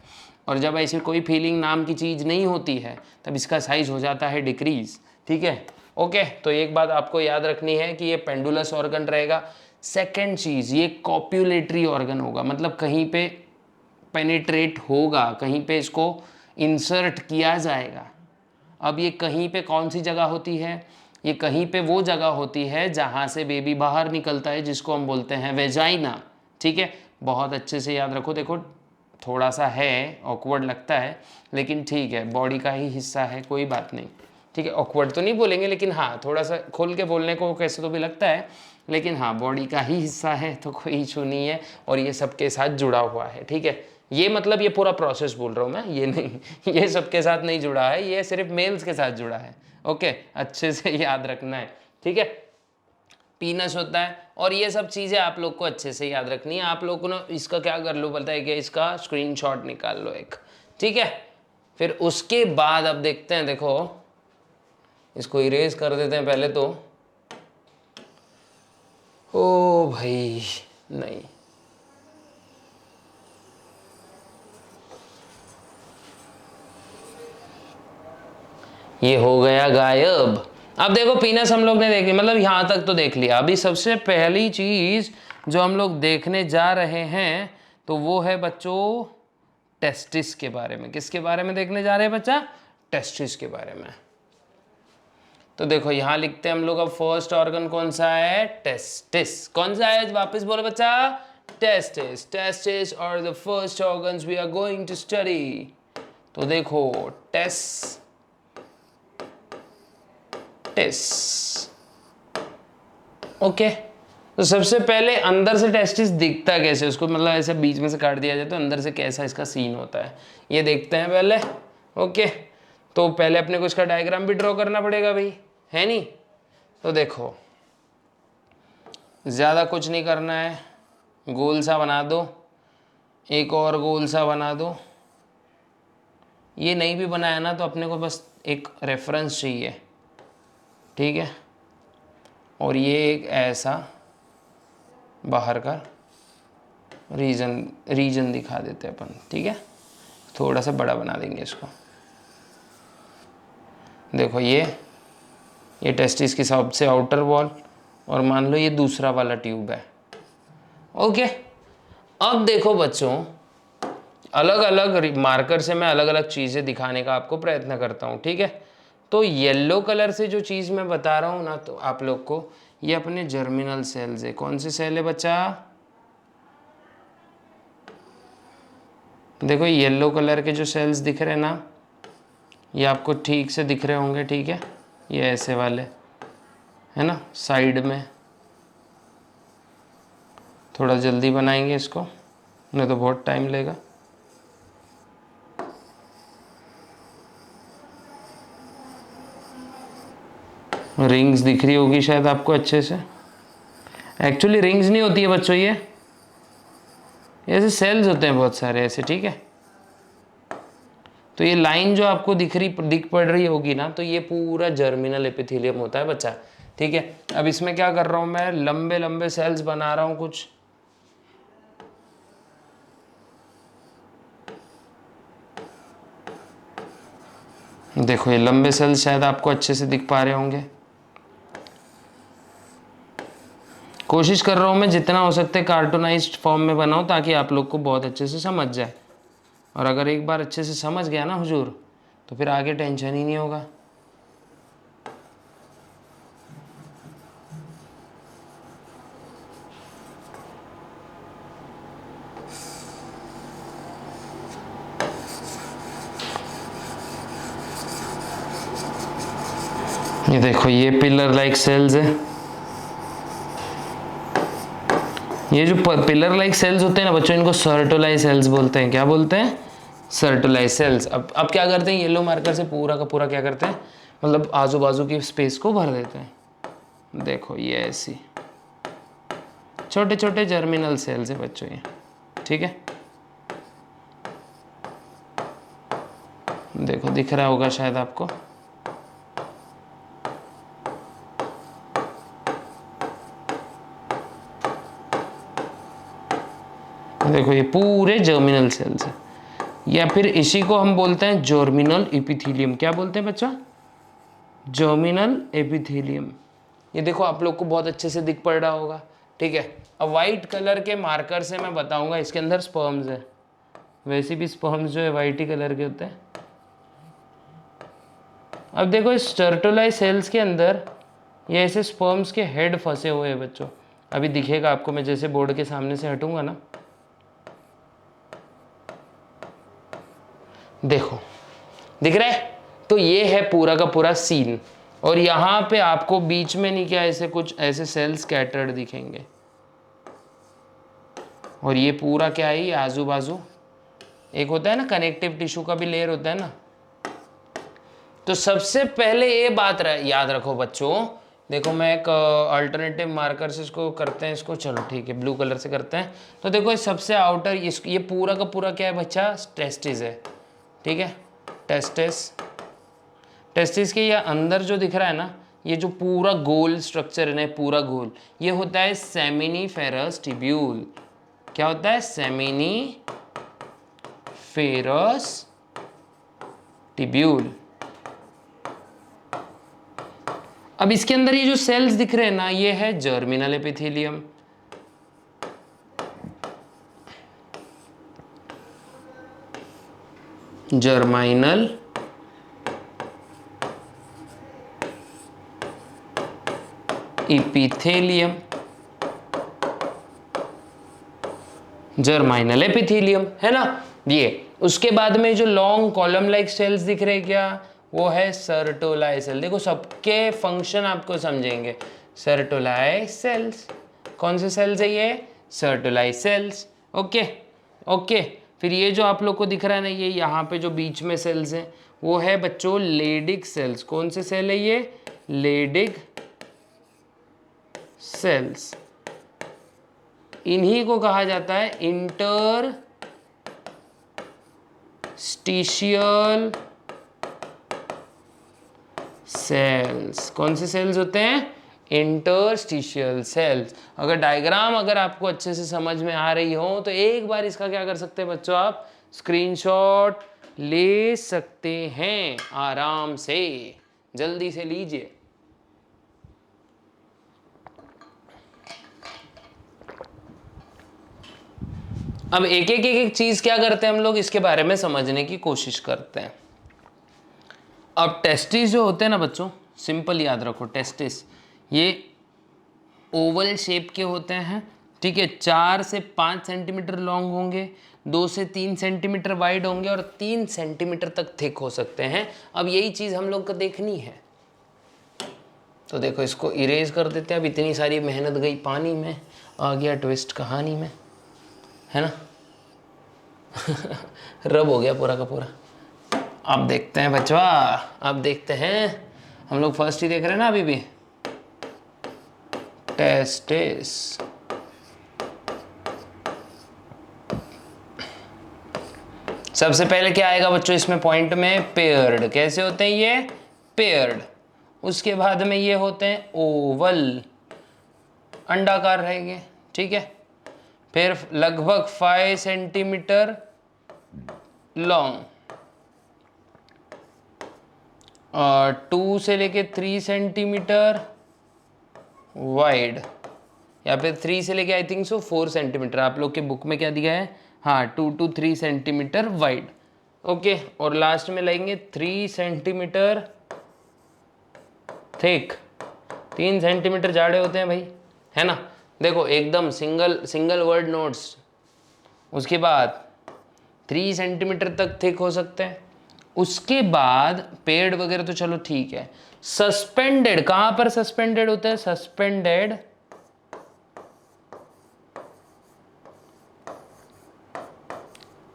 और जब ऐसी कोई फीलिंग नाम की चीज़ नहीं होती है तब इसका साइज़ हो जाता है डिक्रीज़, ठीक है। ओके, तो एक बात आपको याद रखनी है कि ये पेंडुलस ऑर्गन रहेगा। सेकेंड चीज़, ये कॉप्यूलेटरी ऑर्गन होगा, मतलब कहीं पे पेनिट्रेट होगा, कहीं पे इसको इंसर्ट किया जाएगा। अब ये कहीं पे कौन सी जगह होती है? ये कहीं पे वो जगह होती है जहाँ से बेबी बाहर निकलता है, जिसको हम बोलते हैं वेजाइना, ठीक है। बहुत अच्छे से याद रखो। देखो थोड़ा सा है ऑकवर्ड लगता है, लेकिन ठीक है, बॉडी का ही हिस्सा है, कोई बात नहीं, ठीक है। ऑकवर्ड तो नहीं बोलेंगे, लेकिन हाँ थोड़ा सा खोल के बोलने को कैसे तो भी लगता है, लेकिन हाँ बॉडी का ही हिस्सा है, तो कोई इशू नहीं है। और ये सबके साथ जुड़ा हुआ है, ठीक है। ये मतलब ये पूरा प्रोसेस बोल रहा हूँ मैं, ये नहीं ये सबके साथ नहीं जुड़ा है, ये सिर्फ मेल्स के साथ जुड़ा है। ओके, अच्छे से याद रखना है, ठीक है। पीनस होता है, और ये सब चीज़ें आप लोग को अच्छे से याद रखनी है। आप लोग को ना इसका क्या कर लो पता है कि इसका स्क्रीनशॉट निकाल लो एक, ठीक है। फिर उसके बाद अब देखते हैं, देखो इसको इरेज कर देते हैं पहले तो। ओ भाई नहीं, ये हो गया गायब। अब देखो पीनस हम लोग ने देख लिया, मतलब यहाँ तक तो देख लिया। अभी सबसे पहली चीज़ जो हम लोग देखने जा रहे हैं तो वो है बच्चों टेस्टिस के बारे में। किसके बारे में देखने जा रहे हैं बच्चा? टेस्टिस के बारे में। तो देखो यहाँ लिखते हैं हम लोग, अब फर्स्ट ऑर्गन कौन सा है? टेस्टिस। कौन सा है? वापस बोलो बच्चा, testis. Testis are the first organs we are going to study. तो देखो टेस्टिस। ओके, तो सबसे पहले अंदर से टेस्टिस दिखता कैसे, उसको मतलब ऐसे बीच में से काट दिया जाए तो अंदर से कैसा इसका सीन होता है ये देखते हैं पहले। ओके, तो पहले अपने को इसका डायग्राम भी ड्रॉ करना पड़ेगा भाई, है नहीं? तो देखो ज़्यादा कुछ नहीं करना है, गोल सा बना दो, एक और गोल सा बना दो। ये नहीं भी बनाया ना तो अपने को बस एक रेफरेंस चाहिए, ठीक है? और ये एक ऐसा बाहर का रीजन दिखा देते हैं अपन, ठीक है? थोड़ा सा बड़ा बना देंगे इसको। देखो ये टेस्टिस की सबसे आउटर वॉल, और मान लो ये दूसरा वाला ट्यूब है। ओके, अब देखो बच्चों, अलग अलग मार्कर से मैं अलग अलग चीज़ें दिखाने का आपको प्रयत्न करता हूँ, ठीक है? तो येलो कलर से जो चीज़ मैं बता रहा हूँ ना तो आप लोग को, ये अपने जर्मिनल सेल्स है। कौन से सेल है बच्चा? देखो येलो कलर के जो सेल्स दिख रहे हैं ना, ये आपको ठीक से दिख रहे होंगे, ठीक है? ये ऐसे वाले है ना, साइड में। थोड़ा जल्दी बनाएंगे इसको, नहीं तो बहुत टाइम लेगा। रिंग्स दिख रही होगी शायद आपको अच्छे से। एक्चुअली रिंग्स नहीं होती है बच्चों, ये ऐसे सेल्स होते हैं बहुत सारे ऐसे, ठीक है? तो ये लाइन जो आपको दिख पड़ रही होगी ना, तो ये पूरा जर्मिनल एपिथेलियम होता है बच्चा, ठीक है? अब इसमें क्या कर रहा हूँ मैं, लंबे लंबे सेल्स बना रहा हूँ कुछ। देखो ये लंबे सेल्स शायद आपको अच्छे से दिख पा रहे होंगे। कोशिश कर रहा हूँ मैं जितना हो सकता है कार्टूनाइज्ड फॉर्म में बनाऊँ ताकि आप लोग को बहुत अच्छे से समझ जाए। और अगर एक बार अच्छे से समझ गया ना हुजूर, तो फिर आगे टेंशन ही नहीं होगा। ये देखो ये पिलर लाइक सेल्स है। ये जो पिलर लाइक सेल्स होते हैं ना बच्चों, इनको सर्टोलाई सेल्स बोलते हैं। क्या बोलते हैं? सर्टोलाई सेल्स। अब क्या करते हैं, येलो मार्कर से पूरा का पूरा क्या करते हैं, मतलब आजू बाजू की स्पेस को भर देते हैं। देखो ये ऐसी छोटे छोटे जर्मिनल सेल्स है बच्चों ये, ठीक है? देखो दिख रहा होगा शायद आपको। देखो ये पूरे जर्मिनल सेल्स है, या फिर इसी को हम बोलते हैं जर्मिनल एपिथेलियम। क्या बोलते हैं बच्चा? Germinal epithelium. ये देखो आप लोग को बहुत अच्छे से दिख पड़ रहा होगा, ठीक है? अब वाइट कलर के मार्कर से मैं बताऊंगा इसके अंदर स्पर्म्स है। वैसे भी स्पर्म्स जो है वाइट ही कलर के होते हैं। अब देखो इस सर्टोलाई सेल्स के अंदर ये ऐसे स्पर्म्स के हेड फंसे हुए हैं बच्चों। अभी दिखेगा आपको, मैं जैसे बोर्ड के सामने से हटूंगा ना, देखो दिख रहा है? तो ये है पूरा का पूरा सीन। और यहाँ पे आपको बीच में नहीं क्या ऐसे कुछ ऐसे सेल्स स्कैटर्ड दिखेंगे, और ये पूरा क्या है, ये आजू बाजू एक होता है ना कनेक्टिव टिश्यू का भी लेयर होता है ना। तो सबसे पहले ये बात याद रखो बच्चों। देखो मैं एक अल्टरनेटिव मार्कर से इसको करते हैं, इसको चलो ठीक है ब्लू कलर से करते हैं। तो देखो सबसे आउटर ये पूरा का पूरा क्या है बच्चा, टेस्टिस है, ठीक है? टेस्टिस के ये अंदर जो दिख रहा है ना, ये जो पूरा गोल स्ट्रक्चर है ना, पूरा गोल, ये होता है सेमिनिफेरस टिब्यूल। क्या होता है? Seminiferous tubule. अब इसके अंदर ये जो सेल्स दिख रहे हैं ना, ये है germinal epithelium. Germinal epithelium, germinal epithelium है ना ये। उसके बाद में जो लॉन्ग कॉलम लाइक सेल्स दिख रहे हैं क्या, वो है सर्टोलाई सेल। देखो सबके फंक्शन आपको समझेंगे। सर्टोलाई सेल्स, कौन से सेल्स है ये? सर्टोलाई सेल्स। Okay okay. फिर ये जो आप लोग को दिख रहा है ना, ये यहाँ पे जो बीच में सेल्स हैं वो है बच्चों लेडिक सेल्स। कौन से सेल है ये? Leydig cells. इन्हीं को कहा जाता है इंटरस्टिशियल सेल्स। कौन से सेल्स होते हैं? Interstitial cells. अगर डायग्राम अगर आपको अच्छे से समझ में आ रही हो तो एक बार इसका क्या कर सकते हैं बच्चों, आप स्क्रीनशॉट ले सकते हैं आराम से। जल्दी से लीजिए। अब एक चीज क्या करते हैं हम लोग, इसके बारे में समझने की कोशिश करते हैं। अब टेस्टिस जो होते हैं ना बच्चों, सिंपल याद रखो, टेस्टिस ये ओवल शेप के होते हैं, ठीक है। 4 से 5 सेंटीमीटर लॉन्ग होंगे, 2 से 3 सेंटीमीटर वाइड होंगे और 3 सेंटीमीटर तक थिक हो सकते हैं। अब यही चीज़ हम लोग को देखनी है, तो देखो इसको इरेज कर देते हैं। अब इतनी सारी मेहनत गई पानी में, आ गया ट्विस्ट कहानी में, है ना। रब हो गया पूरा का पूरा। अब देखते हैं बच्चा, अब देखते हैं। हम लोग फर्स्ट ही देख रहे हैं ना अभी भी, टेस्टिस। सबसे पहले क्या आएगा बच्चों इसमें पॉइंट में? पेयर्ड। कैसे होते हैं ये? पेयर्ड। उसके बाद में ये होते हैं ओवल, अंडाकार रहेंगे, ठीक है। फिर लगभग 5 सेंटीमीटर लॉन्ग और 2 से लेके 3 सेंटीमीटर वाइड, या फिर 3 से लेके आई थिंक सो 4 सेंटीमीटर। आप लोग के बुक में क्या दिया है? हाँ, 2 to 3 सेंटीमीटर वाइड। ओके, और लास्ट में लेंगे 3 सेंटीमीटर थिक। 3 सेंटीमीटर जाड़े होते हैं भाई, है ना। देखो एकदम सिंगल वर्ड नोट्स। उसके बाद 3 सेंटीमीटर तक थिक हो सकते हैं। उसके बाद पेड़ वगैरह तो चलो ठीक है। सस्पेंडेड, कहां पर सस्पेंडेड होता है? Suspended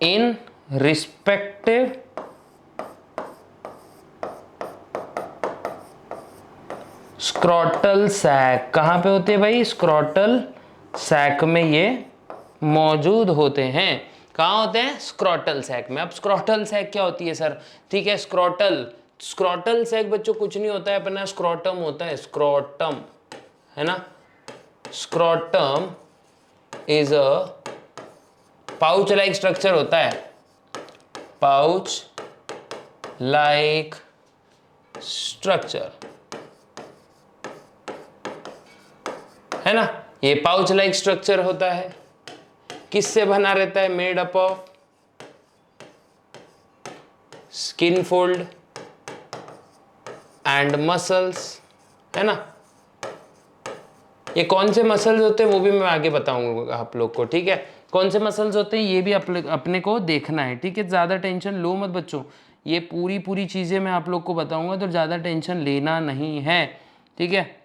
in respective scrotal sac. कहां पे होते हैं भाई? स्क्रॉटल सैक में ये मौजूद होते हैं। कहाँ होते हैं? स्क्रॉटल सैक में। अब स्क्रॉटल सैक क्या होती है सर? ठीक है, स्क्रॉटल सैक बच्चों कुछ नहीं होता है, अपना स्क्रॉटम होता है, स्क्रॉटम, है ना। Scrotum is a pouch like structure होता है, पाउच लाइक स्ट्रक्चर, है ना। ये पाउच लाइक स्ट्रक्चर होता है। किससे बना रहता है? Made up of skin fold and muscles, है ना। ये कौन से मसल्स होते हैं वो भी मैं आगे बताऊंगा आप लोग को, ठीक है। कौन से मसल्स होते हैं ये भी अपने को देखना है, ठीक है। ज़्यादा टेंशन लो मत बच्चों, ये पूरी चीज़ें मैं आप लोग को बताऊंगा, तो ज़्यादा टेंशन लेना नहीं है, ठीक है।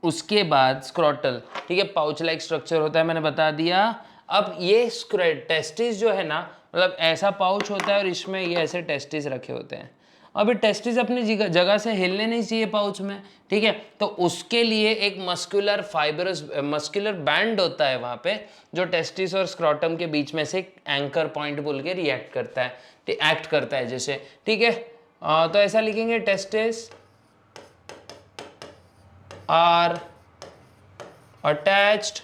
उसके बाद स्क्रॉटल, ठीक है, पाउच लाइक स्ट्रक्चर होता है, मैंने बता दिया। अब ये टेस्टिस जो है ना, मतलब ऐसा पाउच होता है और इसमें ये ऐसे टेस्टिस रखे होते हैं। अब ये टेस्टिस अपनी जगह से हिलने नहीं चाहिए पाउच में, ठीक है। तो उसके लिए एक मस्कुलर बैंड होता है वहाँ पे, जो टेस्टिस और स्क्रॉटम के बीच में से एंकर पॉइंट बोल के रिएक्ट करता है, एक्ट करता है जैसे, ठीक है। तो ऐसा लिखेंगे, testis are attached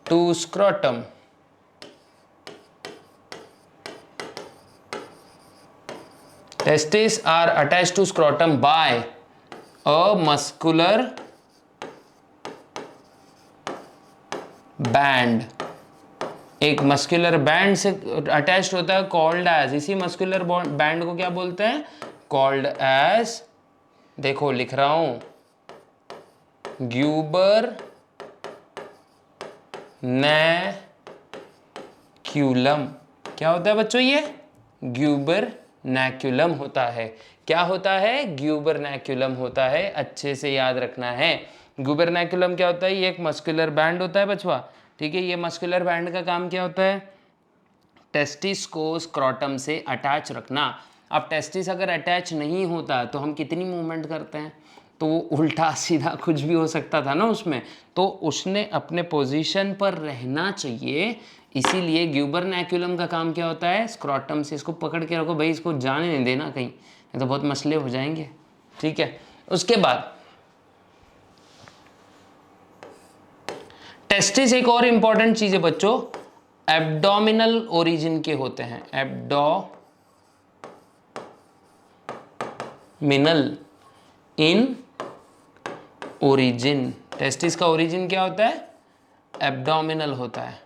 to scrotum. Testes are attached to scrotum by a muscular band. एक मस्कुलर बैंड से अटैच्ड होता है, कॉल्ड एज, इसी मस्कुलर बैंड को क्या बोलते हैं? कॉल्ड एज, देखो लिख रहा हूं, ग्यूबर नैक्यूलम। क्या होता है बच्चों ये? ग्यूबरनैक्यूलम होता है। क्या होता है? ग्यूबरनैक्यूलम होता है, अच्छे से याद रखना है। ग्यूबरनैक्यूलम क्या होता है? ये एक मस्कुलर बैंड होता है बचवा, ठीक है। ये मस्कुलर बैंड का काम क्या होता है? टेस्टिस को स्क्रोटम से अटैच रखना। अब टेस्टिस अगर अटैच नहीं होता तो हम कितनी मूवमेंट करते हैं, तो वो उल्टा सीधा कुछ भी हो सकता था ना उसमें, तो उसने अपने पोजीशन पर रहना चाहिए। इसीलिए ग्यूबरनैक्यूलम का काम क्या होता है? स्क्रोटम से इसको पकड़ के रखो भाई, इसको जाने नहीं देना कहीं, नहीं तो बहुत मसले हो जाएंगे, ठीक है। उसके बाद टेस्टिस एक और इंपॉर्टेंट चीज है बच्चों, एब्डोमिनल ओरिजिन के होते हैं। एब्डोमिनल इन ओरिजिन, टेस्टिस का ओरिजिन क्या होता है? एब्डोमिनल होता है,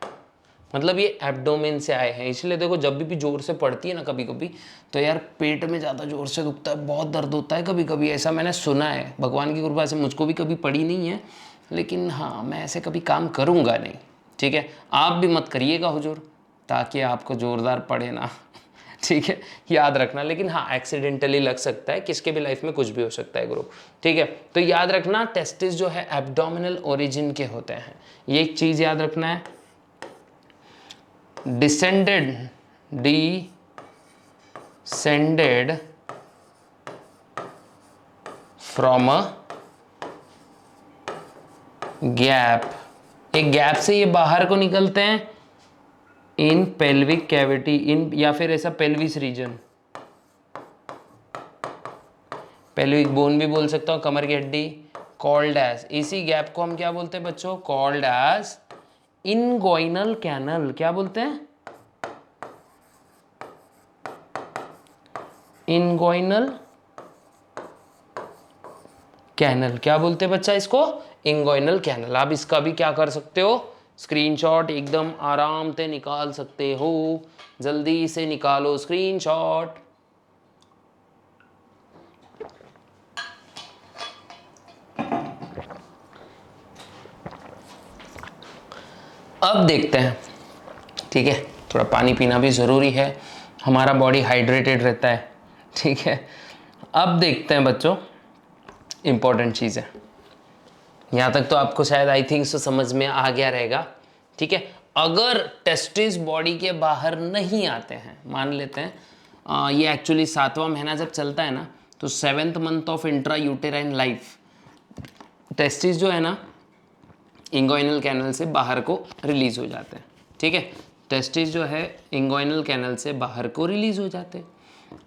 मतलब ये एब्डोमेन से आए हैं। इसलिए देखो जब भी जोर से पड़ती है ना कभी कभी, तो यार पेट में ज़्यादा जोर से दुखता है, बहुत दर्द होता है कभी कभी, ऐसा मैंने सुना है। भगवान की कृपा से मुझको भी कभी पड़ी नहीं है, लेकिन हाँ मैं ऐसे कभी काम करूँगा नहीं, ठीक है। आप भी मत करिएगा हुजूर, ताकि आपको ज़ोरदार पड़े ना ठीक है, याद रखना। लेकिन हाँ एक्सीडेंटली लग सकता है, किसके भी लाइफ में कुछ भी हो सकता है ग्रुप, ठीक है। तो याद रखना टेस्टिस जो है एब्डोमिनल ओरिजिन के होते हैं, ये एक चीज़ याद रखना है। descended from a gap, एक गैप से ये बाहर को निकलते हैं, इन पेल्विक कैविटी, इन या फिर ऐसा पेल्विस रीजन, पेल्विक बोन भी बोल सकता हूँ, कमर की हड्डी, कॉल्ड एज, इसी गैप को हम क्या बोलते हैं बच्चों? Called as inguinal canal. क्या बोलते हैं? Inguinal canal. क्या बोलते हैं बच्चा इसको? Inguinal canal. आप इसका भी क्या कर सकते हो? स्क्रीनशॉट एकदम आराम से निकाल सकते हो, जल्दी से निकालो स्क्रीनशॉट। अब देखते हैं, ठीक है, थोड़ा पानी पीना भी ज़रूरी है, हमारा बॉडी हाइड्रेटेड रहता है, ठीक है। अब देखते हैं बच्चों, इम्पॉर्टेंट चीज़ है, यहाँ तक तो आपको शायद आई थिंक सो समझ में आ गया रहेगा, ठीक है। अगर टेस्टिस बॉडी के बाहर नहीं आते हैं, मान लेते हैं ये एक्चुअली 7वां महीना जब चलता है ना, तो 7th month of intra uterine life, testis जो है ना इंगोइनल कैनल से बाहर को रिलीज हो जाते हैं, ठीक है। टेस्टिस जो है इंगोइनल कैनल से बाहर को रिलीज हो जाते हैं।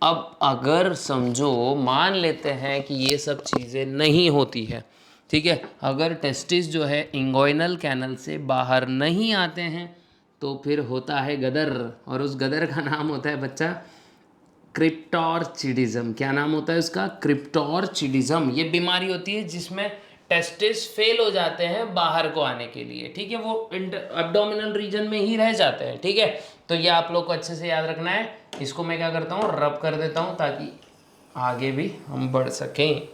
अब अगर समझो मान लेते हैं कि ये सब चीज़ें नहीं होती है, ठीक है, अगर टेस्टिस जो है इंगोइनल कैनल से बाहर नहीं आते हैं, तो फिर होता है गदर, और उस गदर का नाम होता है बच्चा क्रिप्टोर्चिडिज्म। क्या नाम होता है उसका? क्रिप्टोर्चिडिज्म। ये बीमारी होती है जिसमें टेस्टिस फेल हो जाते हैं बाहर को आने के लिए, ठीक है, वो एब्डोमिनल रीजन में ही रह जाते हैं, ठीक है। तो ये आप लोग को अच्छे से याद रखना है। इसको मैं क्या करता हूँ, रब कर देता हूँ ताकि आगे भी हम बढ़ सकें।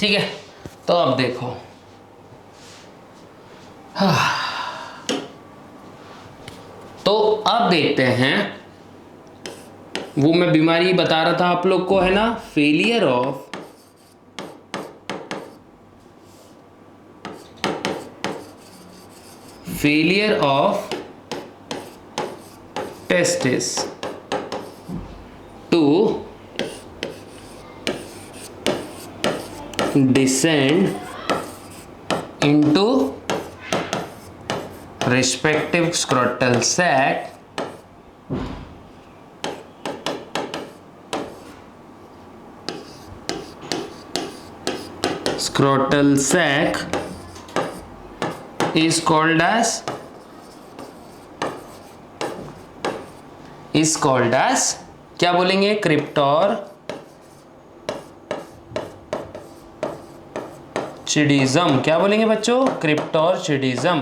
ठीक है, तो अब देखो, तो अब देखते हैं, वो मैं बीमारी बता रहा था आप लोग को, है ना, failure of testis to descend into respective scrotal sac is called as क्या बोलेंगे? क्रिप्टोर्चिडिज्म। क्या बोलेंगे बच्चों? Cryptorchidism.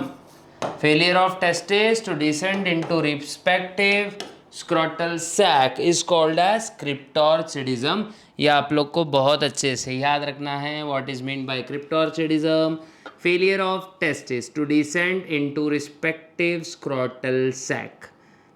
Failure of testis to descend into respective scrotal sac is called as cryptorchidism. ये आप लोग को बहुत अच्छे से याद रखना है। What is mean by cryptorchidism? Failure of testis to descend into respective scrotal sac.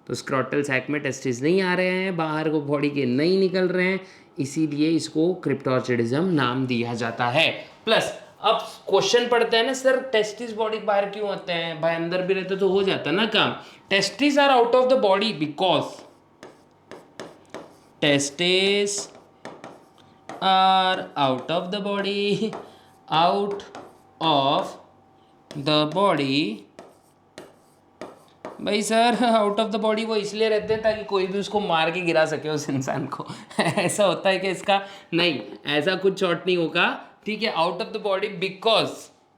तो स्क्रॉटल सैक में टेस्टिस नहीं आ रहे हैं, बाहर को बॉडी के नहीं निकल रहे हैं, इसीलिए इसको क्रिप्टोर्चिडिज्म नाम दिया जाता है। प्लस अब क्वेश्चन पढ़ते हैं ना सर, टेस्टिस बॉडी के बाहर क्यों होते हैं, भाई अंदर भी रहते तो हो जाता ना काम। Testis are out of the body because testis are out of the body, out of the body. भाई sir out of the body वो इसलिए रहते हैं ताकि कोई भी उसको मार के गिरा सके उस इंसान को ऐसा होता है कि इसका नहीं, ऐसा कुछ शॉर्ट नहीं होगा, ठीक है। Out of the body because,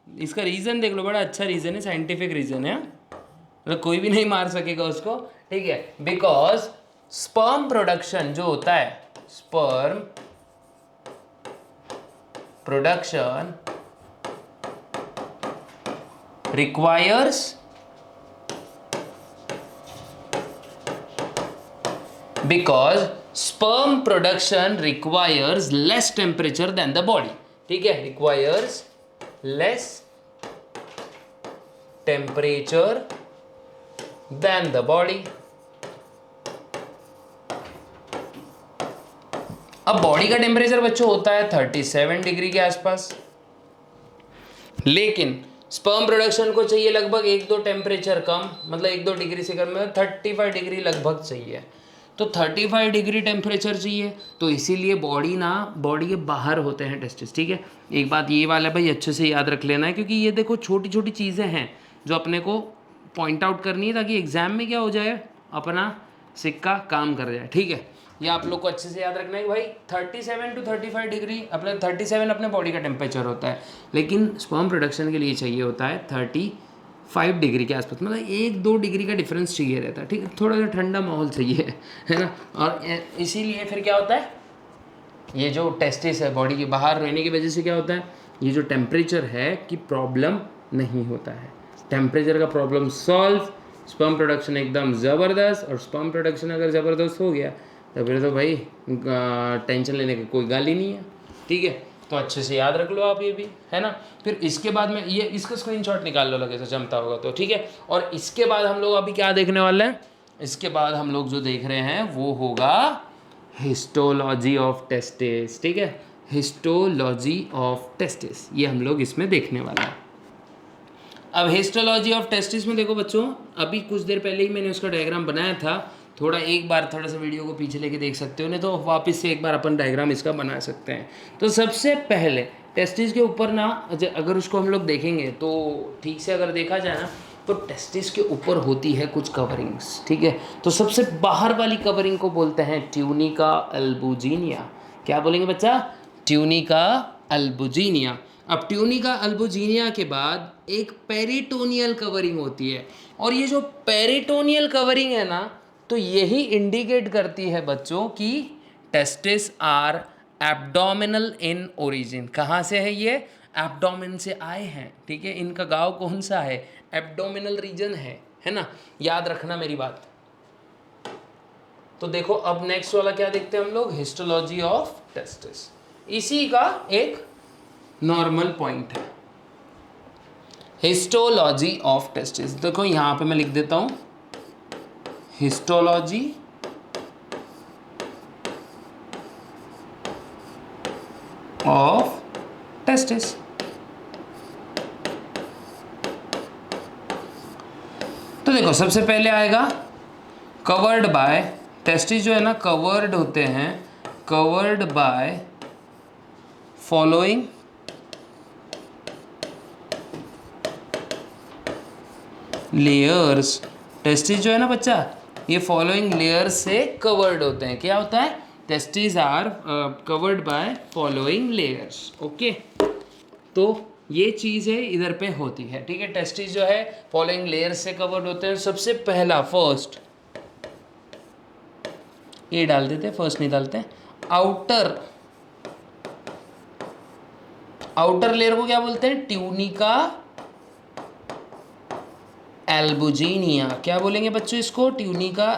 इसका रीज़न देख लो, बड़ा अच्छा रीज़न है, साइंटिफिक रीज़न है, मतलब कोई भी नहीं मार सकेगा उसको, ठीक है। बिकॉज स्पर्म प्रोडक्शन जो होता है, sperm production requires because sperm production requires less temperature than the body, ठीक है, requires less temperature than the body। अब बॉडी का टेम्परेचर बच्चों होता है 37 डिग्री के आसपास, लेकिन स्पर्म प्रोडक्शन को चाहिए लगभग 1-2 टेम्परेचर कम, मतलब 1-2 डिग्री से कम, मतलब 35 डिग्री लगभग चाहिए। तो 35 डिग्री टेम्परेचर चाहिए, तो इसीलिए बॉडी के बाहर होते हैं टेस्टिस, ठीक है। एक बात ये वाला भाई अच्छे से याद रख लेना है, क्योंकि ये देखो छोटी छोटी चीज़ें हैं जो अपने को पॉइंट आउट करनी है, ताकि एग्जाम में क्या हो जाए, अपना सिक्का काम कर जाए, ठीक है। ये आप लोग को अच्छे से याद रखना है कि भाई 37 to 35 डिग्री, अपने 37 अपने बॉडी का टेम्परेचर होता है, लेकिन स्पर्म प्रोडक्शन के लिए चाहिए होता है 35 डिग्री के आसपास, मतलब 1-2 डिग्री का डिफरेंस चाहिए रहता है, ठीक है। थोड़ा सा ठंडा माहौल चाहिए, है ना। और इसीलिए फिर क्या होता है, ये जो टेस्टिस है बॉडी के बाहर रहने की वजह से क्या होता है, ये जो टेम्परेचर है कि प्रॉब्लम नहीं होता है, टेम्परेचर का प्रॉब्लम सॉल्व, स्पर्म प्रोडक्शन एकदम ज़बरदस्त। और स्पर्म प्रोडक्शन अगर ज़बरदस्त हो गया तो फिर तो भाई टेंशन लेने की कोई गाल ही नहीं है, ठीक है। तो अच्छे से याद रख लो आप ये भी, है ना। फिर इसके बाद में ये इसका स्क्रीनशॉट निकाल लो, लगे तो जमता होगा तो, ठीक है। और इसके बाद हम लोग अभी क्या देखने वाले हैं, इसके बाद हम लोग जो देख रहे हैं वो होगा हिस्टोलॉजी ऑफ टेस्टिस, ठीक है। हिस्टोलॉजी ऑफ टेस्टिस ये हम लोग इसमें देखने वाले हैं। अब हिस्टोलॉजी ऑफ टेस्टिस में देखो बच्चों, अभी कुछ देर पहले ही मैंने उसका डायग्राम बनाया था, थोड़ा एक बार थोड़ा सा वीडियो को पीछे लेके देख सकते हो, नहीं तो वापस से एक बार अपन डायग्राम इसका बना सकते हैं। तो सबसे पहले टेस्टिस के ऊपर ना, अगर उसको हम लोग देखेंगे तो ठीक से अगर देखा जाए ना, तो टेस्टिस के ऊपर होती है कुछ कवरिंग्स, ठीक है। तो सबसे बाहर वाली कवरिंग को बोलते हैं ट्यूनिका अल्बुजिनिया। क्या बोलेंगे बच्चा, ट्यूनिका अल्बुजिनिया। अब ट्यूनिका अल्बुजिनिया के बाद एक पेरिटोनियल कवरिंग होती है, और ये जो पेरिटोनियल कवरिंग है ना, तो यही इंडिकेट करती है बच्चों कि testis are abdominal in origin. कहाँ से है ये, एब्डोमिन से आए हैं, ठीक है। इनका गांव कौन सा है, एब्डोमिनल रीजन है ना, याद रखना मेरी बात। तो देखो अब नेक्स्ट वाला क्या देखते हैं हम लोग, हिस्टोलॉजी ऑफ टेस्टिस, इसी का एक नॉर्मल पॉइंट है हिस्टोलॉजी ऑफ टेस्टिस। देखो यहाँ पे मैं लिख देता हूँ हिस्टोलॉजी ऑफ टेस्टिस। तो देखो सबसे पहले आएगा कवर्ड बाय, टेस्टिस जो है ना कवर्ड होते हैं, covered by following layers. Testis जो है ना बच्चा, ये फॉलोइंग लेयर्स से कवर्ड होते हैं। क्या होता है, testis are covered by following layers, okay. तो ये चीज़ है इधर पे होती है, ठीक है। टेस्टिस जो है फॉलोइंग लेयर्स से कवर्ड होते हैं। सबसे पहला फर्स्ट ये डाल देते हैं, फर्स्ट नहीं डालते हैं, आउटर लेयर को क्या बोलते हैं, ट्यूनिका एल्बुजिनिया। क्या बोलेंगे बच्चों इसको, ट्यूनिका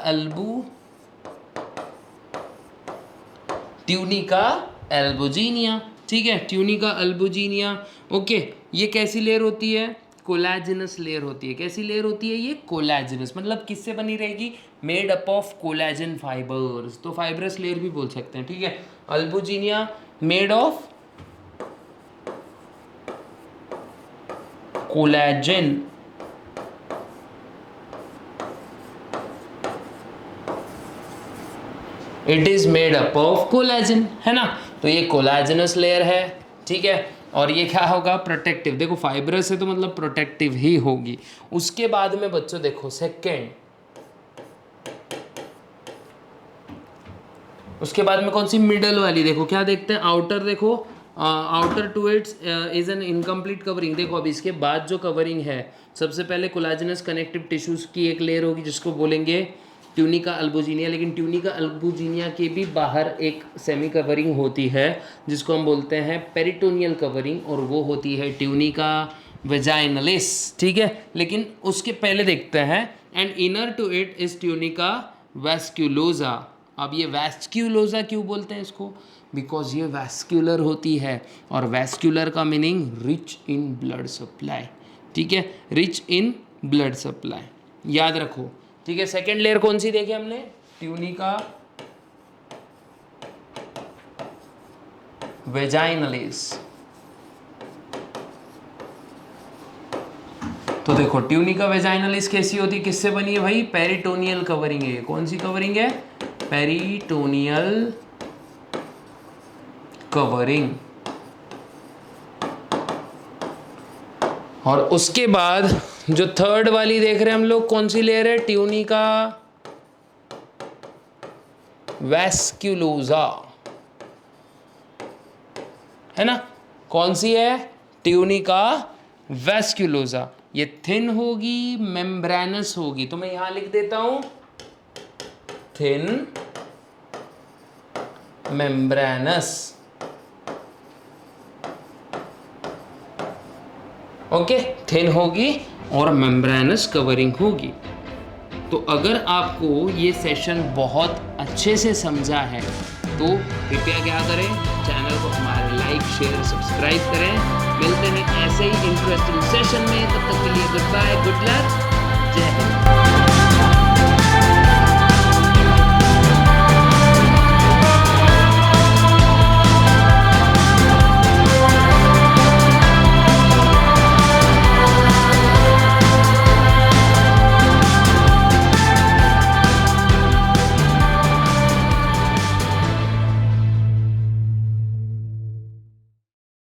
एल्बुजिनिया। ठीक है, ट्यूनिका अल्बुजिनिया। ओके, ये कैसी लेयर होती है? कोलैजिनस लेयर होती है। कैसी लेयर होती है ये? कोलैजिनस। मतलब किससे बनी रहेगी? Made up of collagen fibres, तो फाइब्रस लेयर भी बोल सकते हैं। ठीक है, albuginea made of collagen it is made up of collagen, है ना। तो ये कोलैजिनस लेयर है। ठीक है, और ये क्या होगा? प्रोटेक्टिव। देखो फाइब्रस है तो मतलब प्रोटेक्टिव ही होगी। उसके बाद में बच्चों देखो सेकेंड, उसके बाद में कौन सी? मिडल वाली। देखो क्या देखते हैं? आउटर। देखो outer to its is an incomplete covering. देखो अब इसके बाद जो कवरिंग है, सबसे पहले कोलाजिनस कनेक्टिव टिश्यूज की एक लेयर होगी जिसको बोलेंगे ट्यूनिका अल्बुजिनिया। लेकिन ट्यूनिका अल्बुजिनिया के भी बाहर एक सेमी कवरिंग होती है जिसको हम बोलते हैं पेरिटोनियल कवरिंग, और वो होती है ट्यूनिका वेजाइनलिस। ठीक है, लेकिन उसके पहले देखते हैं and inner to it is tunica vasculosa. अब ये वैस्क्यूलोजा क्यों बोलते हैं इसको? बिकॉज ये वैस्क्यूलर होती है, और वैस्क्यूलर का meaning rich in blood supply. ठीक है, रिच इन ब्लड सप्लाई याद रखो। ठीक है, सेकेंड लेयर कौन सी देखी हमने? Tunica vaginalis. तो देखो ट्यूनिका वेजाइनलिस कैसी होती, किससे बनी है भाई? पेरिटोनियल कवरिंग है। कौन सी कवरिंग है? Peritoneal covering. और उसके बाद जो थर्ड वाली देख रहे हैं हम लोग, कौन सी लेयर है? ट्यूनिका वैस्क्यूलोजा, है ना। कौन सी है? ट्यूनिका वैस्क्यूलोजा। ये थिन होगी, मेम्ब्रेनस होगी। तो मैं यहां लिख देता हूं थिन मेम्ब्रेनस। ओके, थिन होगी और मेम्ब्रेनस कवरिंग होगी। तो अगर आपको ये सेशन बहुत अच्छे से समझा है तो कृपया क्या करें? चैनल को हमारे लाइक, शेयर, सब्सक्राइब करें। मिलते हैं ऐसे ही इंटरेस्टिंग सेशन में। तब तक के लिए गुड बाय, गुड लक, जय हिंद।